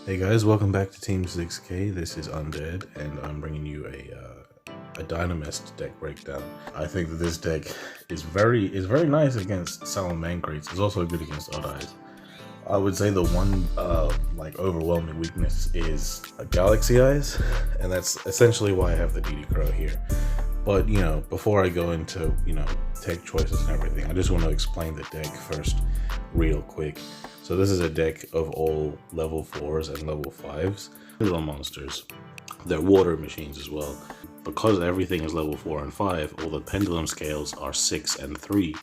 Hey guys, welcome back to Team 6K. This is Undead, and I'm bringing you a Dinomist deck breakdown. I think that this deck is very nice against Salamangreats. It's also good against Odd Eyes. I would say the one overwhelming weakness is Galaxy Eyes, and that's essentially why I have the DD Crow here. But before I go into tech choices and everything, I just want to explain the deck first real quick. So this is a deck of all level 4s and level 5s. Little monsters. They're water machines as well. Because everything is level 4 and 5, all the pendulum scales are 6 and 3.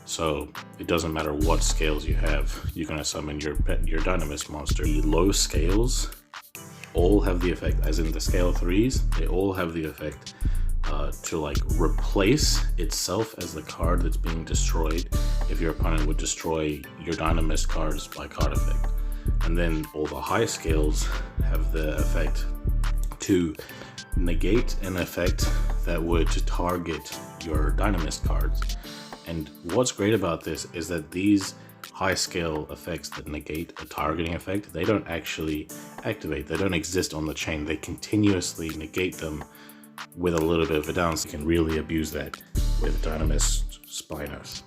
So it doesn't matter what scales you have, you're going to summon your Dinomist monster. The low scales all have the effect, as in the scale 3s, they all have the effect to replace itself as the card that's being destroyed if your opponent would destroy your Dinomist cards by card effect. And then all the high scales have the effect to negate an effect that would target your Dinomist cards. And what's great about this is that these high scale effects that negate a targeting effect, they don't actually activate, they don't exist on the chain, they continuously negate them with a little bit of a down. So you can really abuse that with Dinomist Spinos.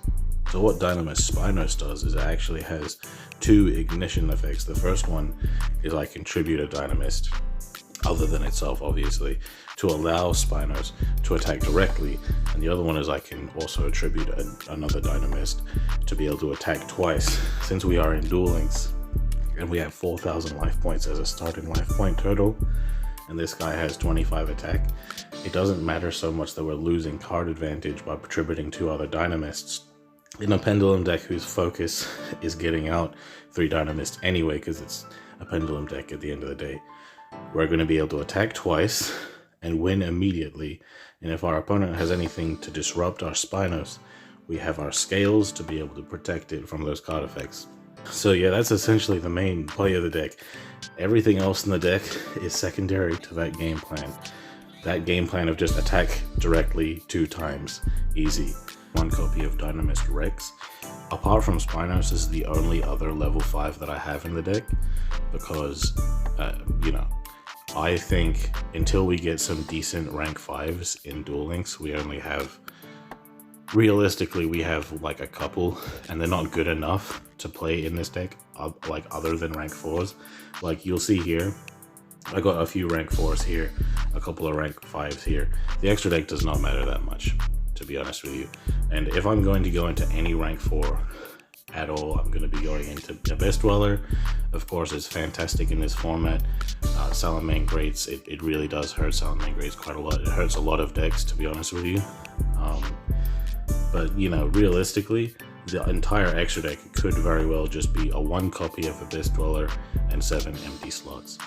So what Dinomist Spinos does is it actually has two ignition effects. The first one is I contribute a Dinomist, other than itself obviously, to allow Spinos to attack directly, and the other one is I can also attribute another Dinomist to be able to attack twice. Since we are in Duel Links and we have 4,000 life points as a starting life point total, and this guy has 25 attack, it doesn't matter so much that we're losing card advantage by attributing two other Dinomists. In a Pendulum deck whose focus is getting out 3 Dinomists anyway, because it's a Pendulum deck at the end of the day, we're going to be able to attack twice and win immediately. And if our opponent has anything to disrupt our Spinos, we have our scales to be able to protect it from those card effects. So yeah, that's essentially the main play of the deck. Everything else in the deck is secondary to that game plan. That game plan of just attack directly 2 times, easy. 1 copy of Dinomist Rex. Apart from Spinos, this is the only other level 5 that I have in the deck, because I think until we get some decent rank 5s in Duel Links, we only have, realistically, we have like a couple, and they're not good enough to play in this deck, other than rank 4s. Like you'll see here, I got a few rank 4s here, a couple of rank 5s here. The extra deck does not matter that much, to be honest with you. And if I'm going to go into any rank 4 at all, I'm going to be going into Abyss Dweller. Of course, it's fantastic in this format. Salamangreats, it really does hurt Salamangreats quite a lot. It hurts a lot of decks, to be honest with you. But realistically, the entire extra deck could very well just be a 1 copy of Abyss Dweller and 7 empty slots.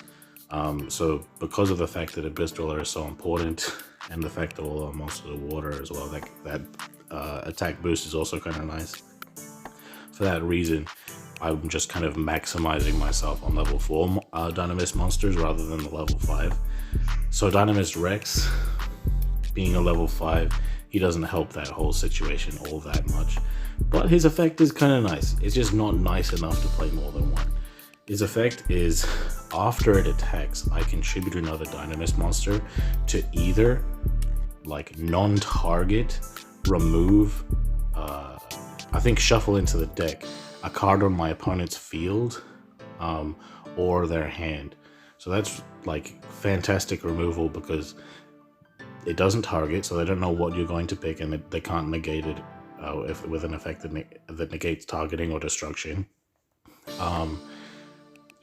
So because of the fact that Abyss Dweller is so important, and the fact that all our monsters are water as well, that attack boost is also kind of nice. For that reason, I'm just kind of maximizing myself on level 4 Dinomist monsters rather than the level 5. So Dinomist Rex, being a level 5, he doesn't help that whole situation all that much. But his effect is kind of nice. It's just not nice enough to play more than 1. His effect is, after it attacks, I contribute another Dinomist monster to either non-target, remove, I think shuffle into the deck a card on my opponent's field or their hand. So that's fantastic removal, because it doesn't target, so they don't know what you're going to pick, and they can't negate it with an effect that negates targeting or destruction.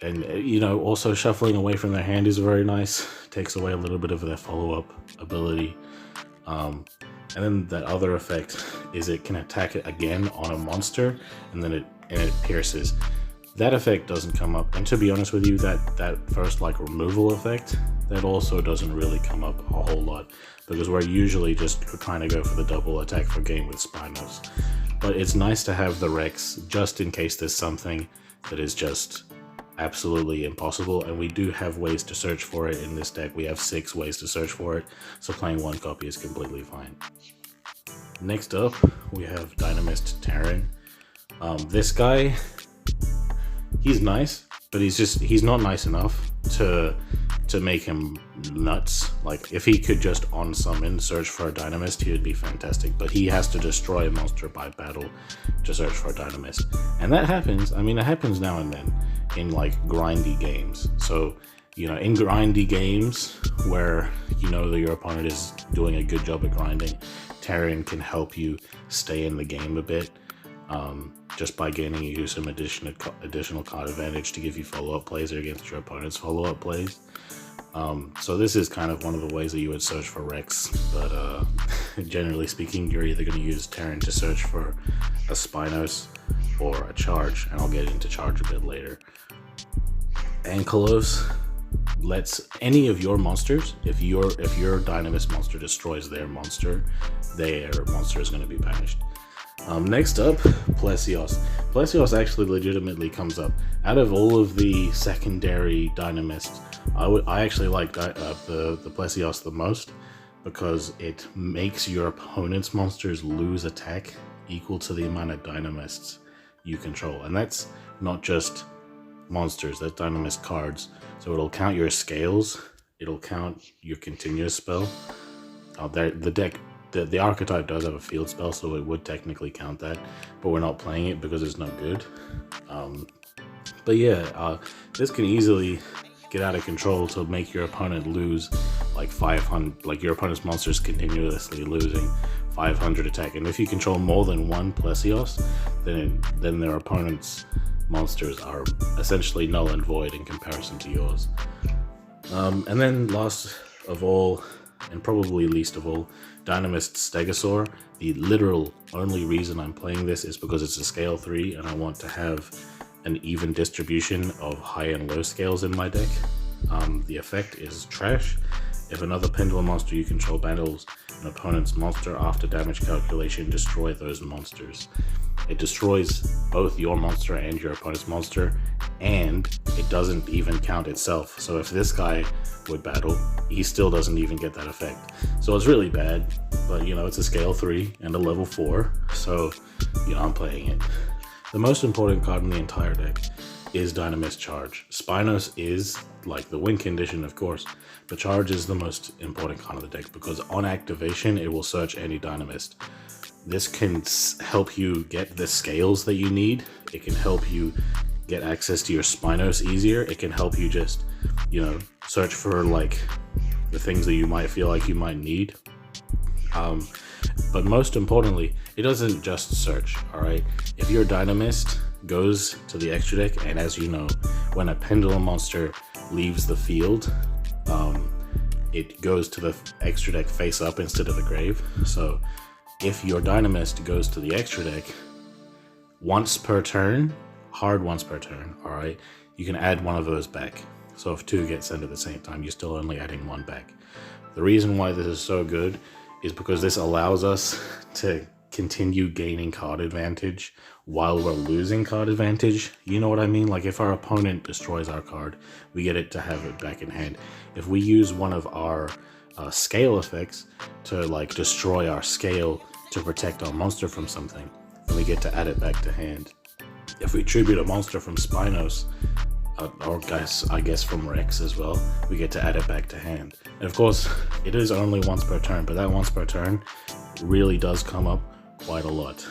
And also shuffling away from their hand is very nice. Takes away a little bit of their follow-up ability. And then that other effect is it can attack it again on a monster, and then it pierces. That effect doesn't come up, and to be honest with you, that first removal effect, that also doesn't really come up a whole lot, because we're usually just trying to go for the double attack for game with Spinos. But it's nice to have the Rex just in case there's something that is just absolutely impossible, and we do have ways to search for it in this deck. We have 6 ways to search for it, so playing 1 copy is completely fine. Next up, we have Dinomist Terran. This guy, he's nice. but he's not nice enough to make him nuts. Like, if he could just on summon search for a Dinomist, he would be fantastic, but he has to destroy a monster by battle to search for a Dinomist. And that happens, I mean, it happens now and then in like grindy games. So, you know, in grindy games where you know that your opponent is doing a good job at grinding, Terran can help you stay in the game a bit, just by gaining you some additional card advantage to give you follow-up plays against your opponent's follow-up plays. So this is kind of one of the ways that you would search for Rex, but generally speaking, you're either going to use Terran to search for a Spinos or a Charge, and I'll get into Charge a bit later. Ankylos lets any of your monsters, if your Dinomist monster destroys their monster is going to be banished. Next up, Plesios. Plesios actually legitimately comes up. Out of all of the secondary Dinomists, I actually like the Plesios the most, because it makes your opponent's monsters lose attack equal to the amount of Dinomists you control. And that's not just monsters, that's Dinomist cards. So it'll count your scales, it'll count your continuous spell. The archetype does have a field spell, so it would technically count that, but we're not playing it because it's not good. But yeah, this can easily get out of control to make your opponent lose like 500, like your opponent's monsters continuously losing 500 attack. And if you control more than one Plesios, then their opponent's monsters are essentially null and void in comparison to yours. And then last of all, and probably least of all, Dinomist Stegosaur. The literal only reason I'm playing this is because it's a scale 3 and I want to have an even distribution of high and low scales in my deck. The effect is trash. If another Pendulum monster you control battles an opponent's monster after damage calculation, destroy those monsters. It destroys both your monster and your opponent's monster, and it doesn't even count itself. So if this guy would battle, he still doesn't even get that effect. So it's really bad, but you know, it's a scale 3 and a level 4, so you know, I'm playing it. The most important card in the entire deck is Dinomist Charge. Spinos is like the win condition, of course, but Charge is the most important card of the deck because on activation it will search any Dinomist. This can help you get the scales that you need. It can help you get access to your Spinos easier. It can help you just, you know, search for like the things that you might feel like you might need. But most importantly, it doesn't just search, all right? If your Dinomist goes to the extra deck, and as you know, when a Pendulum monster leaves the field, it goes to the extra deck face up instead of the grave. So if your Dinomist goes to the extra deck once per turn, hard once per turn, all right, you can add one of those back. So if 2 get sent at the same time, you're still only adding 1 back. The reason why this is so good is because this allows us to continue gaining card advantage while we're losing card advantage. You know what I mean? Like if our opponent destroys our card, we get it to have it back in hand. If we use one of our scale effects to like destroy our scale to protect our monster from something, then we get to add it back to hand. If we tribute a monster from Spinos, or I guess from Rex as well, we get to add it back to hand. And of course, it is only once per turn, but that once per turn really does come up quite a lot.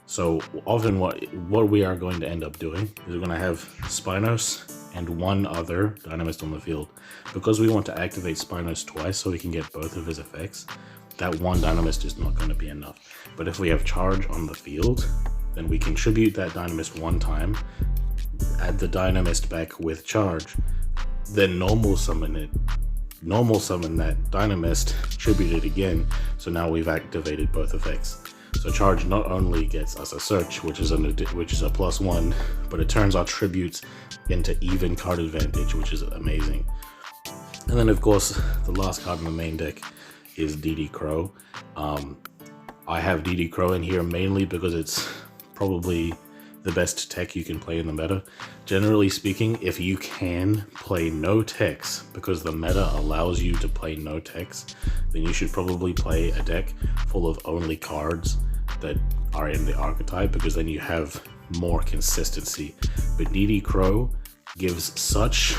So often what we are going to end up doing is we're going to have Spinos and one other Dinomist on the field. Because we want to activate Spinos twice so we can get both of his effects, that one Dinomist is not going to be enough. But if we have Charge on the field, then we contribute that Dinomist one time, add the Dinomist back with Charge, then normal summon that Dinomist, tribute it again, so now we've activated both effects. So Charge not only gets us a search, which is a +1, but it turns our tributes into even card advantage, which is amazing. And then of course, the last card in the main deck is DD Crow. I have DD Crow in here mainly because it's probably the best tech you can play in the meta. Generally speaking, if you can play no techs, because the meta allows you to play no techs, then you should probably play a deck full of only cards that are in the archetype, because then you have more consistency. But DD Crow gives such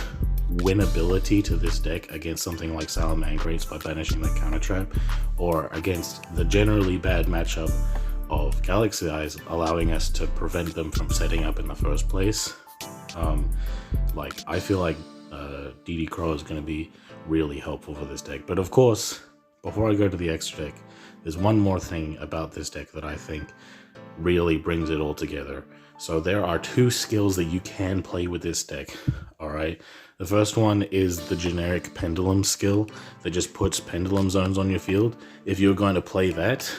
winnability to this deck against something like Salamangreats by banishing the counter trap, or against the generally bad matchup of Galaxy Eyes, allowing us to prevent them from setting up in the first place. Like, I feel like DD Crow is going to be really helpful for this deck. But of course, before I go to the extra deck, there's one more thing about this deck that I think really brings it all together. So there are two skills that you can play with this deck, alright? The first one is the generic Pendulum skill that just puts Pendulum zones on your field. If you're going to play that,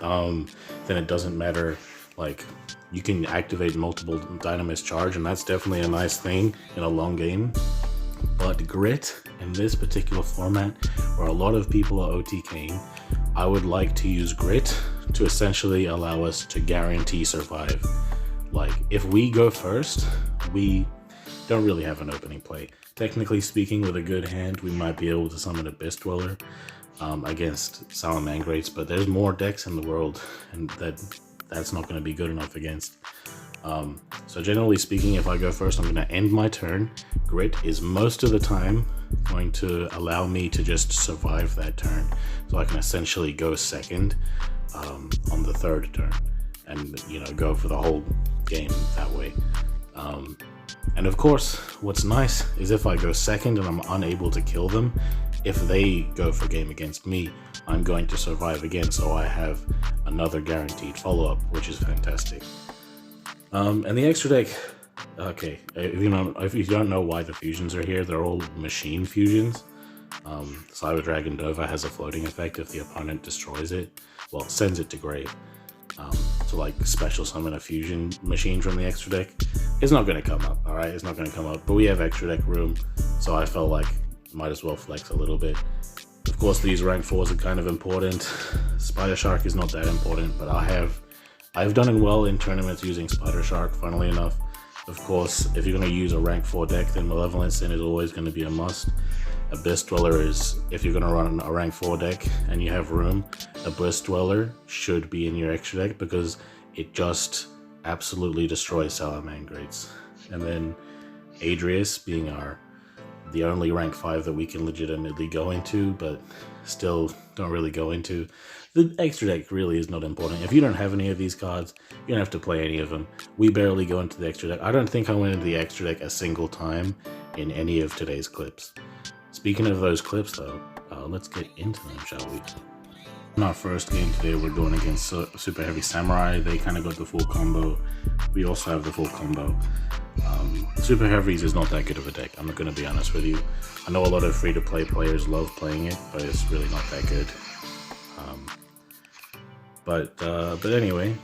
then it doesn't matter, like, you can activate multiple Dinomist charge, and that's definitely a nice thing in a long game. But Grit, in this particular format, where a lot of people are OTKing, I would like to use Grit to essentially allow us to guarantee survive. Like, if we go first, we don't really have an opening play. Technically speaking, with a good hand, we might be able to summon a Abyss Dweller against Salamangreats, but there's more decks in the world, and that's not going to be good enough against. So generally speaking, if I go first, I'm going to end my turn. Grit is most of the time going to allow me to just survive that turn, so I can essentially go second on the third turn, and go for the whole game that way. And of course, what's nice is if I go second and I'm unable to kill them, if they go for game against me, I'm going to survive again, so I have another guaranteed follow-up, which is fantastic. And the extra deck, okay, if you don't know why the fusions are here, they're all machine fusions. Cyber Dragon Dova has a floating effect if the opponent destroys it, well, sends it to grave. To like special summon a fusion machine from the extra deck. It's not going to come up, alright? It's not going to come up, but we have extra deck room, so I felt like might as well flex a little bit. Of course, these rank 4s are kind of important. Spider Shark is not that important, but I've done it well in tournaments using Spider Shark, funnily enough. Of course, if you're going to use a rank 4 deck, then Malevolent Sin is always going to be a must. Abyss Dweller is, if you're going to run a rank 4 deck and you have room, Abyss Dweller should be in your extra deck because it just absolutely destroys Salamangreats. And then Adrius being the only rank 5 that we can legitimately go into, but still don't really go into. The extra deck really is not important. If you don't have any of these cards, you don't have to play any of them. We barely go into the extra deck. I don't think I went into the extra deck a single time in any of today's clips. Speaking of those clips though, let's get into them, shall we? In our first game today, we're going against Superheavy Samurai. They kind of got the full combo. We also have the full combo. Super Heavies is not that good of a deck, I'm not going to be honest with you. I know a lot of free-to-play players love playing it, but it's really not that good. But anyway,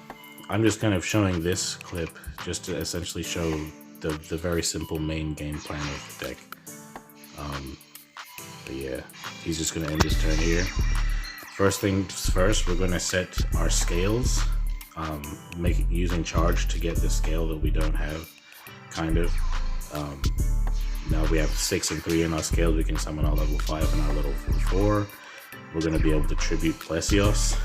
I'm just kind of showing this clip just to essentially show the very simple main game plan of the deck. But yeah, he's just going to end his turn here. First things first, we're going to set our scales, using charge to get the scale that we don't have, kind of. Now we have 6 and 3 in our scales. We can summon our level 5 and our level 4. We're going to be able to tribute Plesios.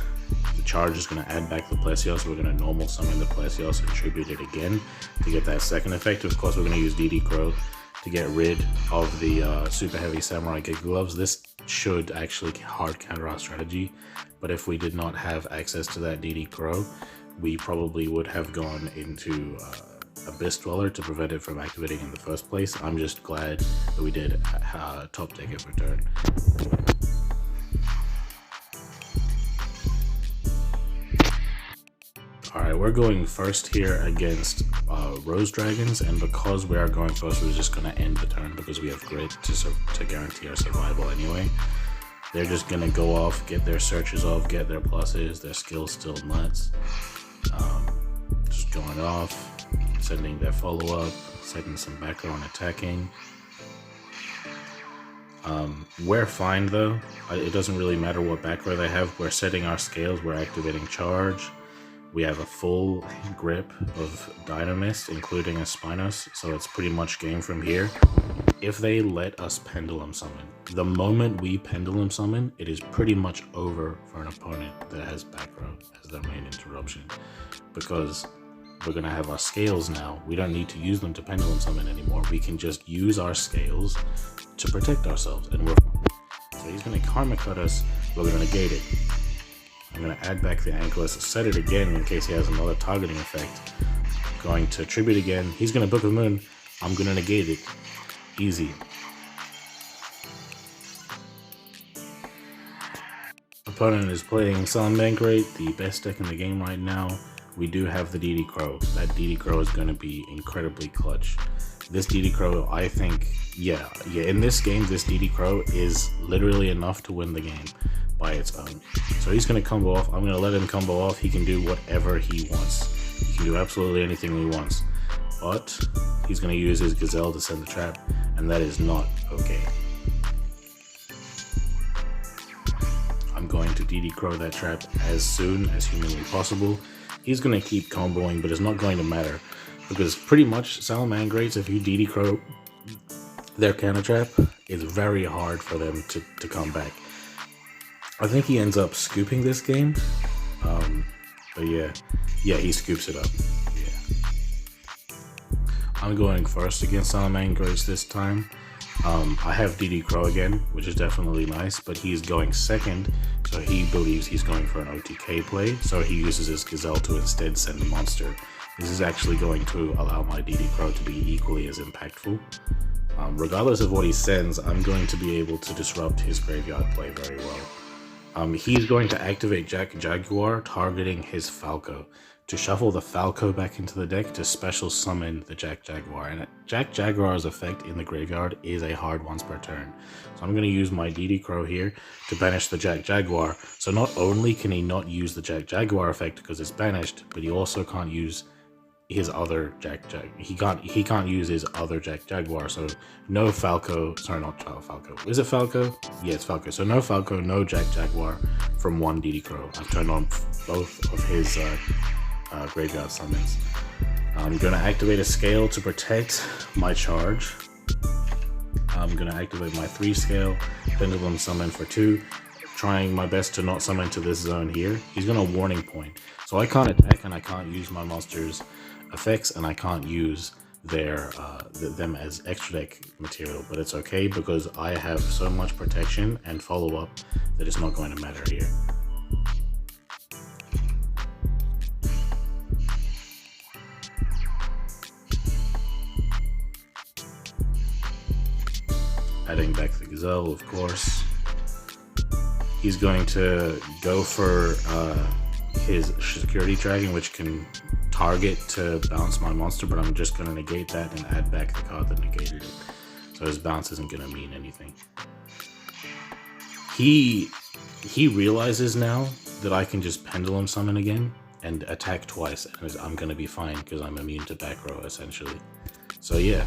The charge is going to add back the Plesios. We're going to normal summon the Plesios and tribute it again to get that second effect. Of course, we're going to use DD Crow to get rid of the Super Heavy Samurai Giga Gloves. This should actually hard counter our strategy, but if we did not have access to that DD Crow, we probably would have gone into Abyss Dweller to prevent it from activating in the first place. I'm just glad that we did top deck it for turn. Alright, we're going first here against Rose Dragons, and because we are going first, we're just going to end the turn because we have Grit to guarantee our survival anyway. They're just going to go off, get their searches off, get their pluses, their skills still nuts. Just going off, sending their follow-up, setting some backer on attacking. We're fine though, it doesn't really matter what backer they have. We're setting our scales, we're activating charge. We have a full grip of Dinomist, including a Spinos, so it's pretty much game from here. If they let us Pendulum Summon, the moment we Pendulum Summon, it is pretty much over for an opponent that has back row as their main interruption. Because we're gonna have our scales now. We don't need to use them to pendulum summon anymore. We can just use our scales to protect ourselves, and we're fine. So he's gonna karma cut us, we're gonna negate it. I'm gonna add back the Ankylos, set it again in case he has another targeting effect. Going to tribute again. He's gonna Book of Moon. I'm gonna negate it. Easy. Opponent is playing Salamangreats, the best deck in the game right now. We do have the DD Crow. That DD Crow is going to be incredibly clutch. This DD Crow, I think, yeah, in this game, this DD Crow is literally enough to win the game by its own. So he's going to combo off. I'm going to let him combo off. He can do whatever he wants. He can do absolutely anything he wants. But he's going to use his Gazelle to send the trap, and that is not okay. I'm going to DD Crow that trap as soon as humanly possible. He's going to keep comboing, but it's not going to matter, because pretty much Salamangreats, if you DD Crow their counter trap, it's very hard for them to come back. I think he ends up scooping this game, but yeah, he scoops it up. Yeah. I'm going first against Salamangreats this time. I have DD Crow again, which is definitely nice, but he's going second, so he believes he's going for an OTK play, so he uses his Gazelle to instead send a monster. This is actually going to allow my DD Crow to be equally as impactful. Regardless of what he sends, I'm going to be able to disrupt his graveyard play very well. He's going to activate Jack Jaguar, targeting his Falco, to shuffle the Falco back into the deck to special summon the Jack Jaguar. And Jack Jaguar's effect in the graveyard is a hard once per turn. So I'm going to use my DD Crow here to banish the Jack Jaguar. So not only can he not use the Jack Jaguar effect because it's banished, but he also can't use his other he can't use his other Jack Jaguar. So no Falco, sorry, not Falco. Is it Falco? Yeah, it's Falco. So no Falco, no Jack Jaguar from one DD Crow. I've turned on both of his graveyard summons. I'm going to activate a scale to protect my charge. I'm going to activate my 3 scale, pendulum summon for 2, trying my best to not summon to this zone here. He's going to warning point. So I can't attack and I can't use my monster's effects, and I can't use them as extra deck material, but it's okay because I have so much protection and follow up that it's not going to matter here. Adding back the Gazelle, of course. He's going to go for his Security Dragon, which can target to bounce my monster, but I'm just going to negate that and add back the card that negated it. So his bounce isn't going to mean anything. He realizes now that I can just pendulum summon again and attack twice, and I'm going to be fine because I'm immune to back row essentially. So yeah.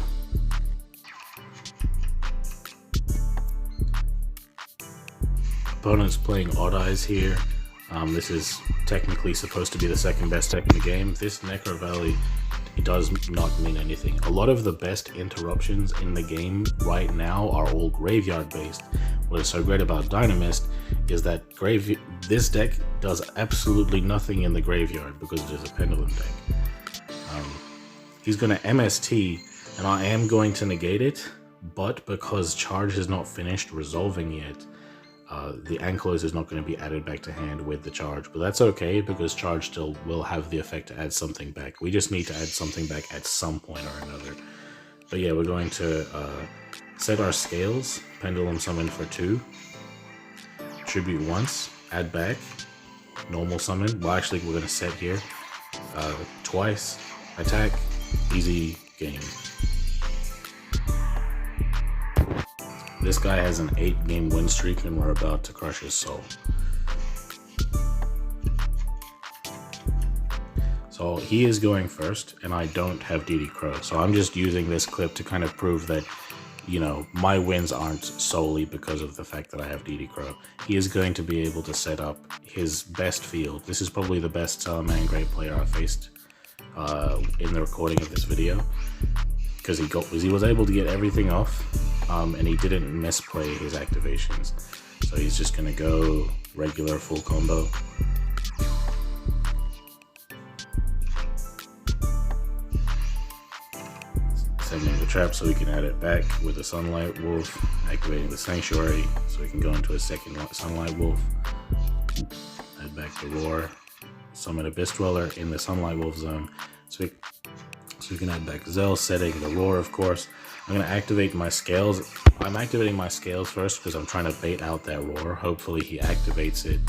Opponent's playing Odd Eyes here. This is technically supposed to be the second best deck in the game. This Necro Valley, it does not mean anything. A lot of the best interruptions in the game right now are all graveyard based. What is so great about Dinomist is that this deck does absolutely nothing in the graveyard because it is a pendulum deck. He's going to MST, and I am going to negate it, but because charge is not finished resolving yet, the Ankylos is not going to be added back to hand with the charge, but that's okay because charge still will have the effect to add something back. We just need to add something back at some point or another. But yeah, we're going to set our scales, pendulum summon for 2, tribute once, add back, normal summon. Well, actually, we're going to set here twice, attack, easy game. This guy has an 8-game win streak and we're about to crush his soul. So he is going first and I don't have DD Crow. So I'm just using this clip to kind of prove that, you know, my wins aren't solely because of the fact that I have DD Crow. He is going to be able to set up his best field. This is probably the best Salamangreats player I've faced in the recording of this video, because he was able to get everything off. And he didn't misplay his activations. So he's just going to go regular full combo. sending the trap so we can add it back with the Sunlight Wolf, activating the Sanctuary so we can go into a second Sunlight Wolf, add back the Roar, summon Abyss Dweller in the Sunlight Wolf zone so we can add back Zell, setting the Roar, of course. I'm going to activate my Scales. I'm activating my Scales first because I'm trying to bait out that Roar. Hopefully he activates it,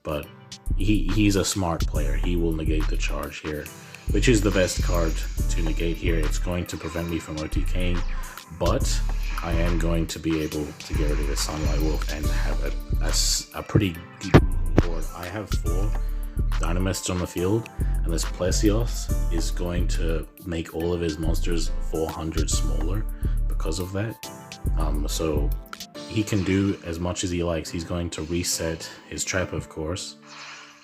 but he's a smart player. He will negate the charge here, which is the best card to negate here. It's going to prevent me from OTKing, but I am going to be able to get rid of the Sunlight Wolf and have a pretty deep board. I have 4 Dinomists on the field, and this Plesios is going to make all of his monsters 400 smaller because of that. So he can do as much as he likes. He's going to reset his trap, of course,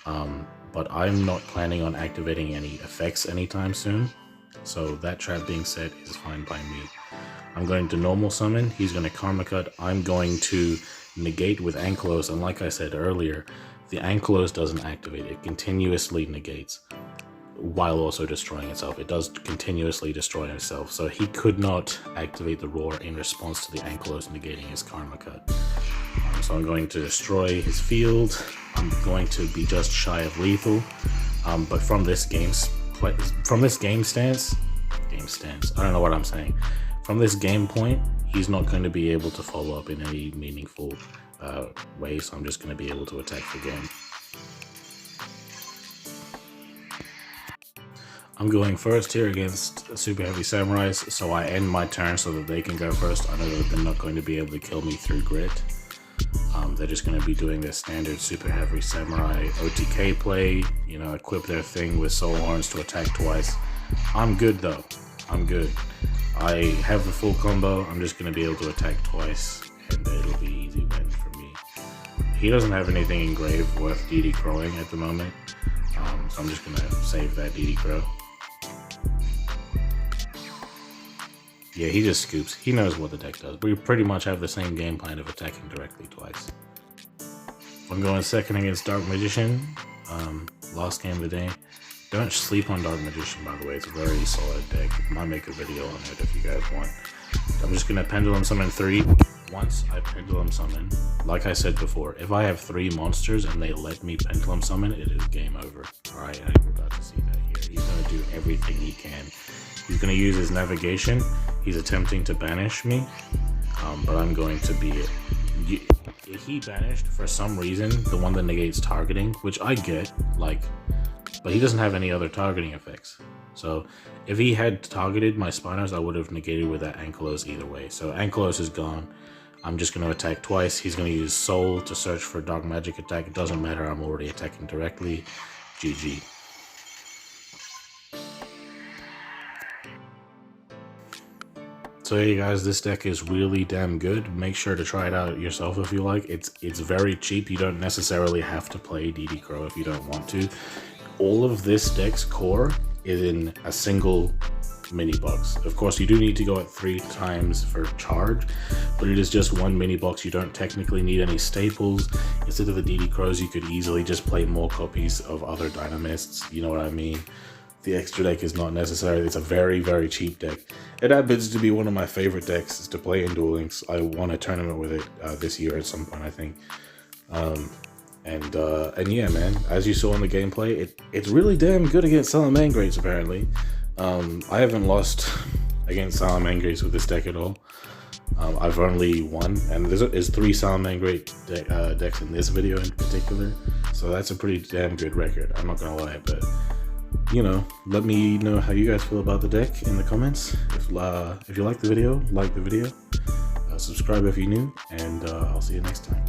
but I'm not planning on activating any effects anytime soon, so that trap being set is fine by me. I'm going to normal summon. He's going to Karma Cut. I'm going to negate with Ankylos, and like I said earlier, the Ankylos doesn't activate. It continuously negates while also destroying itself. It does continuously destroy itself, so he could not activate the Roar in response to the Ankylos negating his Karma Cut. So I'm going to destroy his field. I'm going to be just shy of lethal, but from this game stance, I don't know what I'm saying. From this game point, he's not going to be able to follow up in any meaningful way, so I'm just going to be able to attack the game. I'm going first here against Superheavy Samurai, so I end my turn so that they can go first. I know that they're not going to be able to kill me through grit. They're just going to be doing their standard Superheavy Samurai OTK play, you know, equip their thing with Soul Horns to attack twice. I'm good though. I'm good. I have the full combo. I'm just going to be able to attack twice, and it'll be easy win for me. He doesn't have anything engraved worth DD Crowing at the moment, so I'm just going to save that DD Crow. Yeah, he just scoops. He knows what the deck does. We pretty much have the same game plan of attacking directly twice. I'm going second against Dark Magician. Last game of the day. Don't sleep on Dark Magician, by the way. It's a very solid deck. I might make a video on it if you guys want. I'm just going to Pendulum Summon 3. Once I Pendulum Summon, like I said before, if I have 3 monsters and they let me Pendulum Summon, it is game over. Alright, I forgot to see that here. He's going to do everything he can. He's going to use his navigation. He's attempting to banish me, but I'm going to be it. He banished, for some reason, the one that negates targeting, which I get, like, but he doesn't have any other targeting effects. So if he had targeted my Spinos, I would have negated with that Ankylos either way. So Ankylos is gone. I'm just going to attack twice. He's going to use Soul to search for Dark Magic attack. It doesn't matter, I'm already attacking directly. GG. So hey guys, this deck is really damn good. Make sure to try it out yourself if you like. It's very cheap. You don't necessarily have to play DD Crow if you don't want to. All of this deck's core is in a single mini box. Of course, you do need to go at 3 times for charge, but it is just one mini box. You don't technically need any staples. Instead of the DD Crows, you could easily just play more copies of other Dinomists. You know what I mean? The extra deck is not necessary. It's a very, very cheap deck. It happens to be one of my favorite decks to play in Duel Links. I won a tournament with it this year at some point, I think. And yeah, man, as you saw in the gameplay, it's really damn good against Salamangreats, apparently. I haven't lost against Salamangreats with this deck at all. I've only won, and there's 3 Salamangreat decks in this video in particular, so that's a pretty damn good record. I'm not gonna lie, but you know, let me know how you guys feel about the deck in the comments. If you like the video, like the video. Subscribe if you're new, and I'll see you next time.